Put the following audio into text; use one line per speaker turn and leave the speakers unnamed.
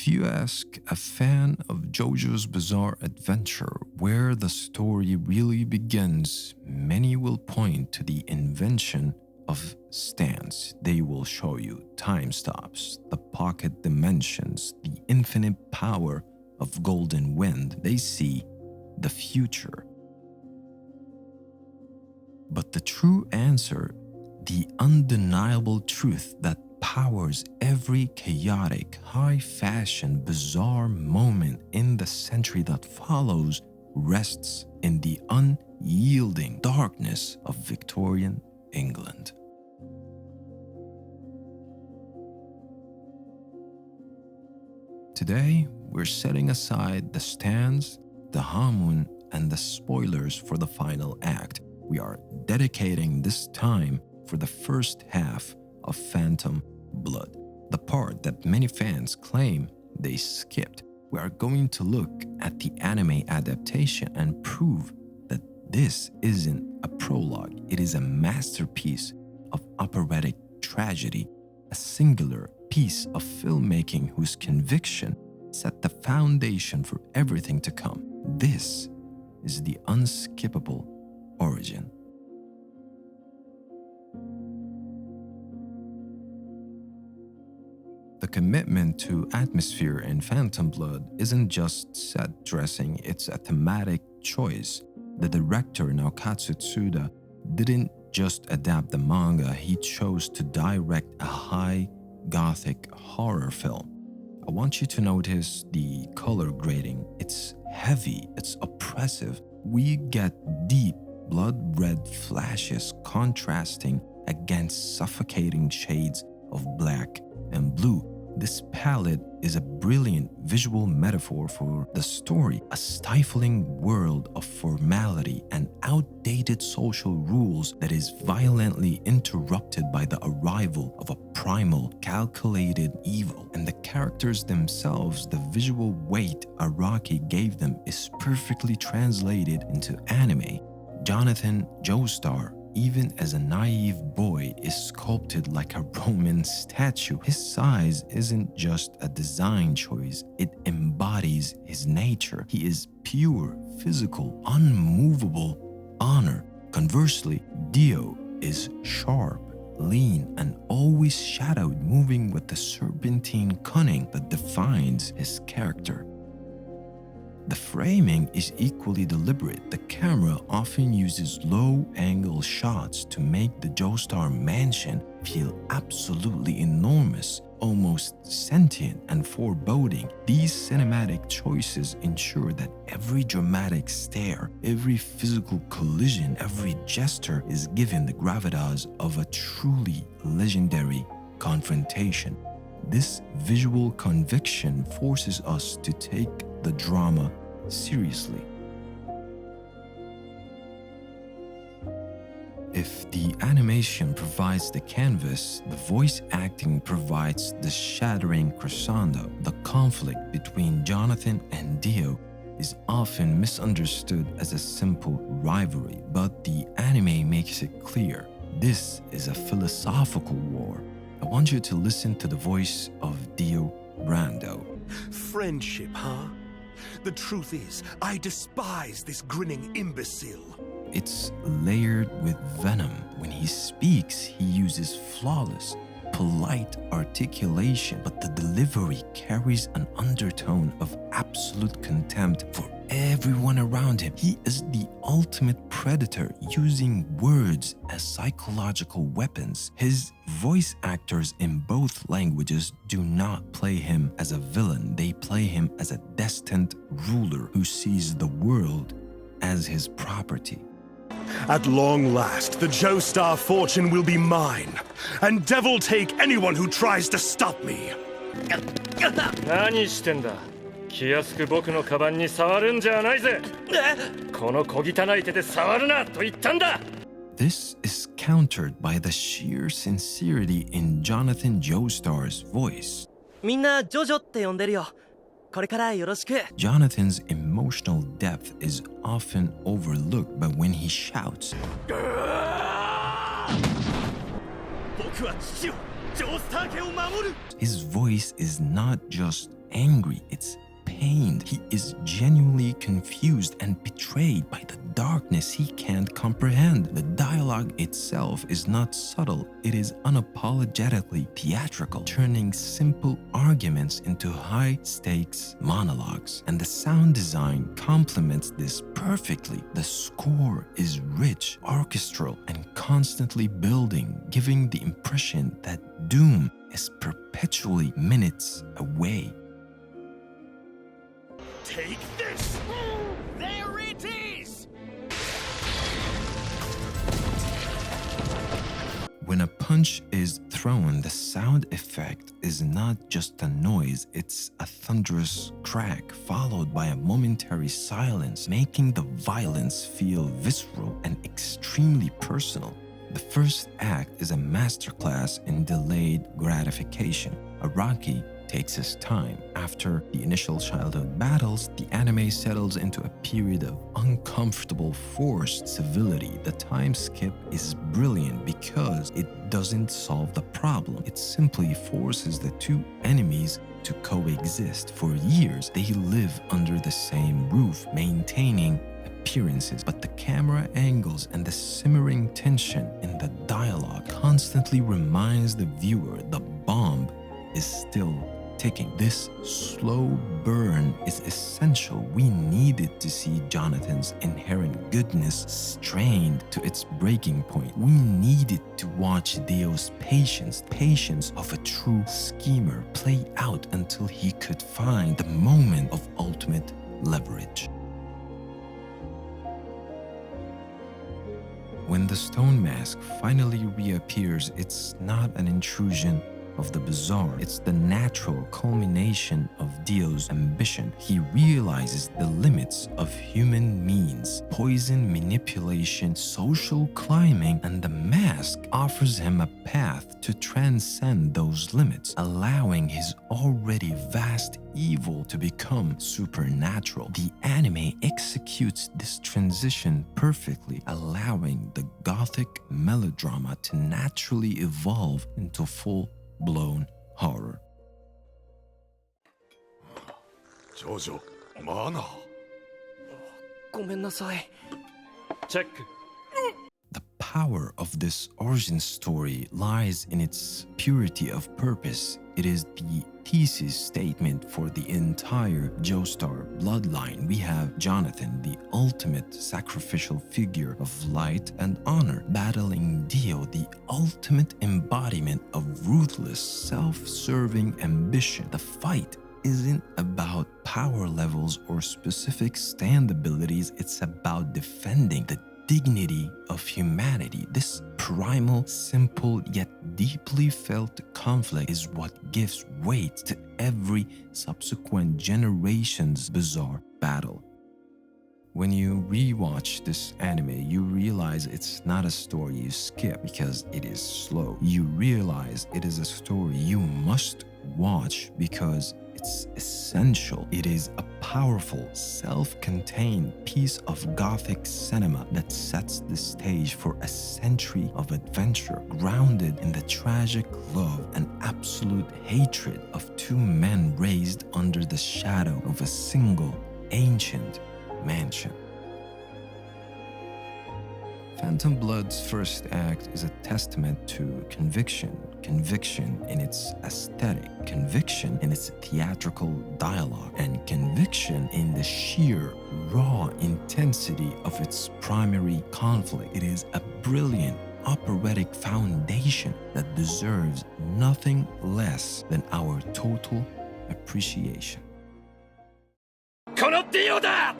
If you ask a fan of JoJo's Bizarre Adventure where the story really begins, many will point to the invention of stands. They will show you time stops, the pocket dimensions, the infinite power of golden wind. They see the future. But the true answer, the undeniable truth that powers every chaotic, high-fashion, bizarre moment in the century that follows, rests in the unyielding darkness of Victorian England. Today, we're setting aside the stands, the Hamon, and the spoilers for the final act. We are dedicating this time for the first half of Phantom Blood, the part that many fans claim they skipped. We are going to look at the anime adaptation and prove that this isn't a prologue, it is a masterpiece of operatic tragedy, a singular piece of filmmaking whose conviction set the foundation for everything to come. This is the Unskippable origin. The commitment to atmosphere in Phantom Blood isn't just set dressing, it's a thematic choice. The director Naokatsu Tsuda didn't just adapt the manga, he chose to direct a high-Gothic horror film. I want you to notice the color grading. It's heavy, it's oppressive. We get deep blood-red flashes contrasting against suffocating shades of black and blue. This palette is a brilliant visual metaphor for the story, a stifling world of formality and outdated social rules that is violently interrupted by the arrival of a primal, calculated evil. And the characters themselves, the visual weight Araki gave them is perfectly translated into anime. Jonathan Joestar, even as a naive boy, is sculpted like a Roman statue. His size isn't just a design choice, it embodies his nature. He is pure, physical, unmovable honor. Conversely, DIO is sharp, lean, and always shadowed, moving with the serpentine cunning that defines his character. The framing is equally deliberate. The camera often uses low-angle shots to make the Joestar mansion feel absolutely enormous, almost sentient and foreboding. These cinematic choices ensure that every dramatic stare, every physical collision, every gesture is given the gravitas of a truly legendary confrontation. This visual conviction forces us to take the drama seriously. If the animation provides the canvas, the voice acting provides the shattering crescendo. The conflict between Jonathan and DIO is often misunderstood as a simple rivalry, but the anime makes it clear this is a philosophical war. I want you to listen to the voice of DIO Brando.
Friendship, huh? The truth is, I despise this grinning imbecile.
It's layered with venom. When he speaks, he uses flawless, polite articulation, but the delivery carries an undertone of absolute contempt for everyone around him. He is the ultimate predator, using words as psychological weapons. His voice actors in both languages do not play him as a villain. They play him as a destined ruler who sees the world as his property.
At long last, the Joestar fortune will be mine, and devil take anyone who tries to stop me.
何してんだ。気安く僕のカバンに触るんじゃないぜ。この小汚い手で触るなと言ったんだ。
This is countered by the sheer sincerity in Jonathan Joestar's voice.
みんなジョジョって呼んでるよ。これからよろしく。
Jonathan's emotional depth is often overlooked, but when he shouts,
僕は父をジョースター家を守る。
his voice is not just angry, it's pained. He is genuinely confused and betrayed by the darkness he can't comprehend. The dialogue itself is not subtle, it is unapologetically theatrical, turning simple arguments into high-stakes monologues. And the sound design complements this perfectly. The score is rich, orchestral, and constantly building, giving the impression that doom is perpetually minutes away.
Take this!
There it is!
When a punch is thrown, the sound effect is not just a noise, it's a thunderous crack followed by a momentary silence, making the violence feel visceral and extremely personal. The first act is a masterclass in delayed gratification. Araki takes his time. After the initial childhood battles, the anime settles into a period of uncomfortable forced civility. The time skip is brilliant because it doesn't solve the problem. It simply forces the two enemies to coexist. For years, they live under the same roof, maintaining appearances, but the camera angles and the simmering tension in the dialogue constantly reminds the viewer the bomb is still ticking. This slow burn is essential. We needed to see Jonathan's inherent goodness strained to its breaking point. We needed to watch DIO's patience of a true schemer, play out until he could find the moment of ultimate leverage. When the stone mask finally reappears, it's not an intrusion of the bizarre. It's the natural culmination of DIO's ambition. He realizes the limits of human means, poison, manipulation, social climbing, and the mask offers him a path to transcend those limits, allowing his already vast evil to become supernatural. The anime executes this transition perfectly, allowing the gothic melodrama to naturally evolve into full-blown horror.
JoJo, mana.
ごめんなさい。
チェック。
The power of this origin story lies in its purity of purpose. It is the thesis statement for the entire Joestar bloodline. We have Jonathan, the ultimate sacrificial figure of light and honor, battling DIO, the ultimate embodiment of ruthless, self-serving ambition. The fight isn't about power levels or specific stand abilities, it's about defending the dignity of humanity. This primal, simple, yet deeply felt conflict is what gives weight to every subsequent generation's bizarre battle. When you rewatch this anime, you realize it's not a story you skip because it is slow. You realize it is a story you must watch because it's essential. It is a powerful, self-contained piece of gothic cinema that sets the stage for a century of adventure, grounded in the tragic love and absolute hatred of two men raised under the shadow of a single ancient mansion. Phantom Blood's first act is a testament to conviction in its aesthetic, conviction in its theatrical dialogue, and conviction in the sheer, raw intensity of its primary conflict. It is a brilliant operatic foundation that deserves nothing less than our total appreciation.
このディオだ!